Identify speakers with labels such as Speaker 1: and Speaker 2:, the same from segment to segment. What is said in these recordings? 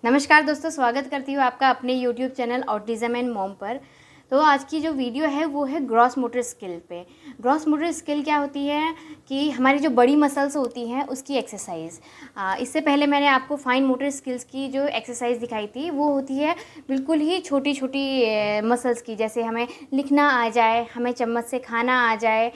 Speaker 1: नमस्कार दोस्तों, स्वागत करती हूँ आपका अपने YouTube channel autism and mom पर। तो आज की जो वीडियो है वो है ग्रॉस मोटर स्किल पे। ग्रॉस मोटर स्किल क्या होती है कि हमारी जो बड़ी मसल्स होती हैं उसकी एक्सरसाइज। इससे पहले मैंने आपको फाइन मोटर स्किल्स की जो एक्सरसाइज दिखाई थी वो होती है बिल्कुल ही छोटी छोटी मसल्स की, जैसे हमें लिखना आ जाए, हमें चम्मच से खाना आ जाए,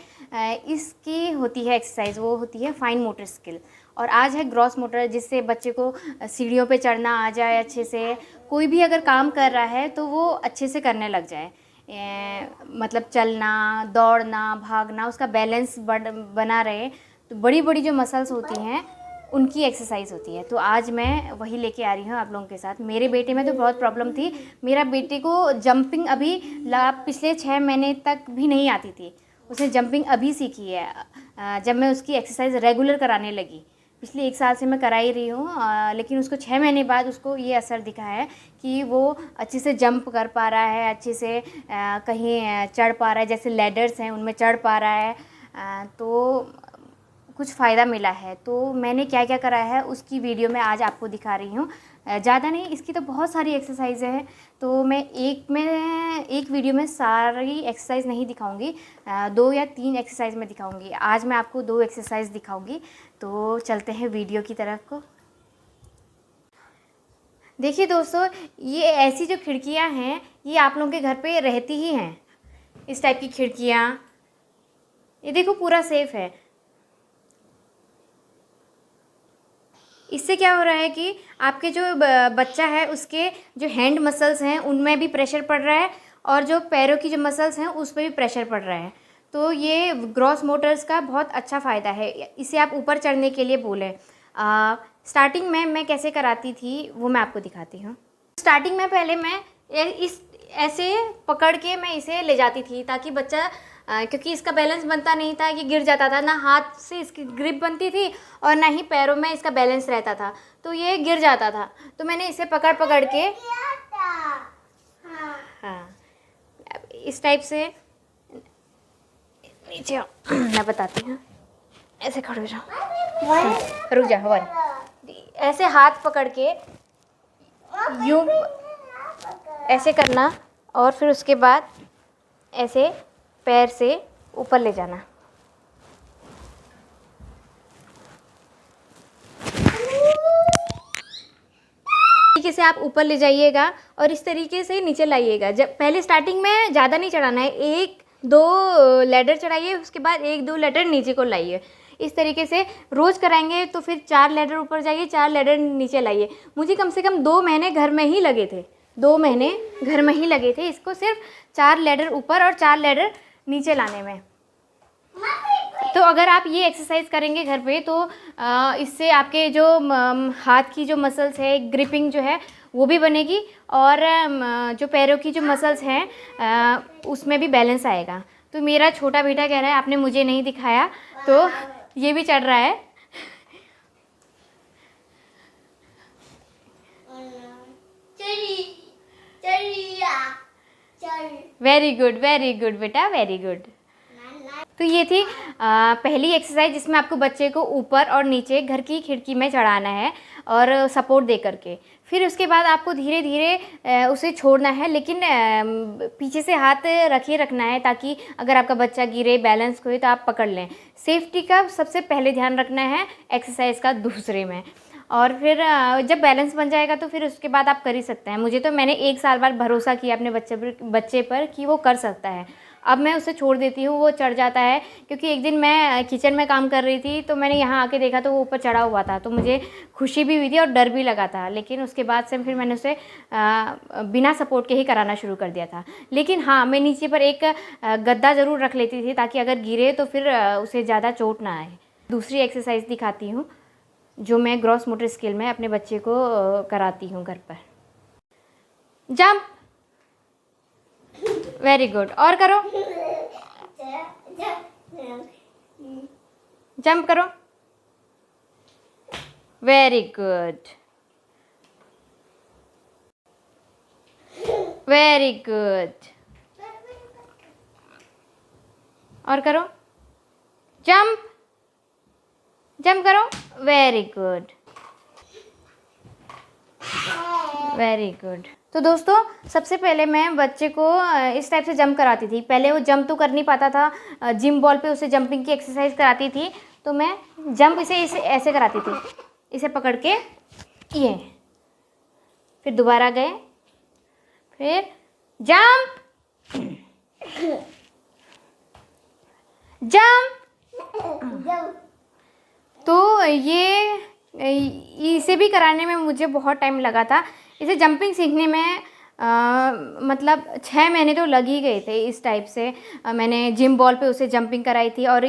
Speaker 1: इसकी होती है एक्सरसाइज, वो होती है फाइन मोटर स्किल। और आज है ग्रॉस मोटर, जिससे बच्चे को सीढ़ियों पे चढ़ना आ जाए अच्छे से, कोई भी अगर काम कर रहा है तो वो अच्छे से करने लग जाए। मतलब चलना, दौड़ना, भागना, उसका बैलेंस बना रहे। तो बड़ी बड़ी जो मसल्स होती हैं उनकी एक्सरसाइज होती है। तो आज मैं वही लेके आ रही हूँ आप लोगों के साथ। मेरे बेटे में तो बहुत प्रॉब्लम थी। मेरा बेटे को जंपिंग अभी पिछले 6 महीने तक भी नहीं आती थी। उसने जंपिंग अभी सीखी है जब मैं उसकी एक्सरसाइज रेगुलर कराने लगी। पिछले 1 साल से मैं करा ही रही हूँ, लेकिन उसको 6 महीने बाद उसको ये असर दिखा है कि वो अच्छे से जंप कर पा रहा है, अच्छे से कहीं चढ़ पा रहा है, जैसे लैडर्स हैं उनमें चढ़ पा रहा है। तो कुछ फ़ायदा मिला है। तो मैंने क्या क्या करा है उसकी वीडियो में आज आपको दिखा रही हूँ। ज़्यादा नहीं, इसकी तो बहुत सारी एक्सरसाइजें हैं, तो मैं एक वीडियो में सारी एक्सरसाइज नहीं दिखाऊंगी। 2 या 3 एक्सरसाइज में दिखाऊंगी। आज मैं आपको 2 एक्सरसाइज दिखाऊंगी। तो चलते हैं वीडियो की तरफ को। देखिए दोस्तों, ये ऐसी जो खिड़कियाँ हैं ये आप लोगों के घर पे रहती ही हैं। इस टाइप की खिड़कियाँ, ये देखो पूरा सेफ है। इससे क्या हो रहा है कि आपके जो बच्चा है उसके जो हैंड मसल्स हैं उनमें भी प्रेशर पड़ रहा है, और जो पैरों की जो मसल्स हैं उस पर भी प्रेशर पड़ रहा है। तो ये ग्रॉस मोटर्स का बहुत अच्छा फ़ायदा है। इसे आप ऊपर चढ़ने के लिए बोलें। स्टार्टिंग में मैं कैसे कराती थी वो मैं आपको दिखाती हूँ। स्टार्टिंग में पहले मैं इस ऐसे पकड़ के मैं इसे ले जाती थी, ताकि बच्चा क्योंकि इसका बैलेंस बनता नहीं था, कि गिर जाता था, ना हाथ से इसकी ग्रिप बनती थी और ना ही पैरों में इसका बैलेंस रहता था, तो ये गिर जाता था। तो मैंने इसे पकड़ पकड़ के, हाँ, इस टाइप से नीचे मैं बताती हूँ। ऐसे खड़े हो जाओ, रुक जा, 1 ऐसे हाथ पकड़ के यूं ऐसे करना, और फिर उसके बाद ऐसे पैर से ऊपर ले जाना। तरीके से आप ऊपर ले जाइएगा और इस तरीके से नीचे लाइएगा। जब पहले स्टार्टिंग में ज़्यादा नहीं चढ़ाना है, 1-2 लैडर चढ़ाइए, उसके बाद 1-2 लैडर नीचे को लाइए। इस तरीके से रोज़ कराएंगे तो फिर 4 लैडर ऊपर जाइए, 4 लैडर नीचे लाइए। मुझे कम से कम 2 महीने घर में ही लगे थे। 2 महीने घर में ही लगे थे इसको सिर्फ 4 लैडर ऊपर और 4 लैडर नीचे लाने में। तो अगर आप ये एक्सरसाइज करेंगे घर पे तो इससे आपके जो हाथ की जो मसल्स है, ग्रिपिंग जो है वो भी बनेगी, और जो पैरों की जो मसल्स हैं उसमें भी बैलेंस आएगा। तो मेरा छोटा बेटा कह रहा है आपने मुझे नहीं दिखाया, तो ये भी चढ़ रहा है। वेरी गुड बेटा, वेरी गुड। तो ये थी पहली एक्सरसाइज, जिसमें आपको बच्चे को ऊपर और नीचे घर की खिड़की में चढ़ाना है और सपोर्ट दे करके। फिर उसके बाद आपको धीरे धीरे उसे छोड़ना है, लेकिन पीछे से हाथ रखे रखना है, ताकि अगर आपका बच्चा गिरे, बैलेंस खोए तो आप पकड़ लें। सेफ्टी का सबसे पहले ध्यान रखना है, एक्सरसाइज का दूसरे में। और फिर जब बैलेंस बन जाएगा तो फिर उसके बाद आप कर ही सकते हैं। मैंने 1 साल बाद भरोसा किया अपने बच्चे पर कि वो कर सकता है। अब मैं उसे छोड़ देती हूँ, वो चढ़ जाता है। क्योंकि एक दिन मैं किचन में काम कर रही थी, तो मैंने यहाँ आके देखा तो वो ऊपर चढ़ा हुआ था, तो मुझे खुशी भी हुई थी और डर भी लगा था। लेकिन उसके बाद से फिर मैंने उसे बिना सपोर्ट के ही कराना शुरू कर दिया था। लेकिन हाँ, मैं नीचे पर एक गद्दा ज़रूर रख लेती थी, ताकि अगर गिरे तो फिर उसे ज़्यादा चोट ना आए। दूसरी एक्सरसाइज दिखाती हूँ जो मैं ग्रॉस मोटर स्किल में अपने बच्चे को कराती हूँ घर पर। Jump, very good. और करो, जंप करो, वेरी गुड, वेरी गुड। और करो, जंप, जंप करो, वेरी गुड। Very good. तो दोस्तों सबसे पहले मैं बच्चे को इस टाइप से जंप कराती थी। पहले वो जंप तो कर नहीं पाता था, जिम बॉल पे उसे जंपिंग की एक्सरसाइज कराती थी, तो मैं जंप इसे ऐसे कराती थी, इसे पकड़ के ये, फिर दोबारा गए, फिर जंप जंप। तो ये इसे भी कराने में मुझे बहुत टाइम लगा था। इसे जंपिंग सीखने में मतलब 6 महीने तो लग ही गए थे। इस टाइप से मैंने जिम बॉल पे उसे जंपिंग कराई थी और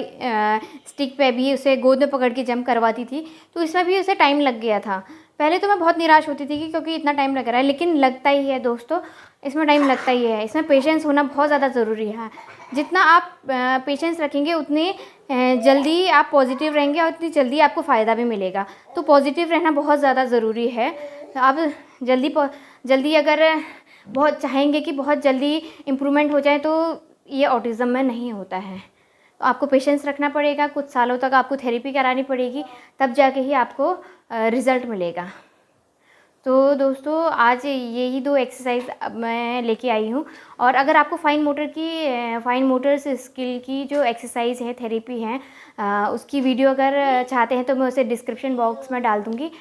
Speaker 1: स्टिक पे भी उसे गोद में पकड़ के जंप करवाती थी, तो इसमें भी उसे टाइम लग गया था। पहले तो मैं बहुत निराश होती थी कि क्योंकि इतना टाइम लग रहा है, लेकिन लगता ही है दोस्तों, इसमें टाइम लगता ही है। इसमें पेशेंस होना बहुत ज़्यादा ज़रूरी है। जितना आप पेशेंस रखेंगे उतनी जल्दी आप पॉजिटिव रहेंगे और उतनी जल्दी आपको फ़ायदा भी मिलेगा। तो पॉजिटिव रहना बहुत ज़्यादा ज़रूरी है। आप जल्दी अगर बहुत चाहेंगे कि बहुत जल्दी इम्प्रूवमेंट हो जाए, तो ये ऑटिज़म में नहीं होता है। तो आपको पेशेंस रखना पड़ेगा, कुछ सालों तक आपको थेरेपी करानी पड़ेगी, तब जाके ही आपको रिज़ल्ट मिलेगा। तो दोस्तों आज यही 2 एक्सरसाइज मैं लेके आई हूँ। और अगर आपको फाइन मोटर स्किल की जो एक्सरसाइज है, थेरेपी है, उसकी वीडियो अगर चाहते हैं तो मैं उसे डिस्क्रिप्शन बॉक्स में डाल दूँगी।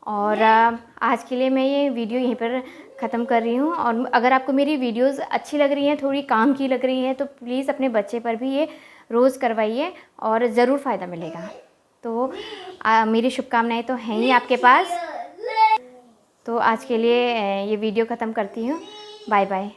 Speaker 1: और आज के लिए मैं ये वीडियो यहीं पर ख़त्म कर रही हूँ। और अगर आपको मेरी वीडियोज़ अच्छी लग रही हैं, थोड़ी काम की लग रही हैं, तो प्लीज़ अपने बच्चे पर भी ये रोज़ करवाइए और ज़रूर फ़ायदा मिलेगा। तो मेरी शुभकामनाएं तो हैं ही आपके पास। तो आज के लिए ये वीडियो ख़त्म करती हूँ। Bye bye.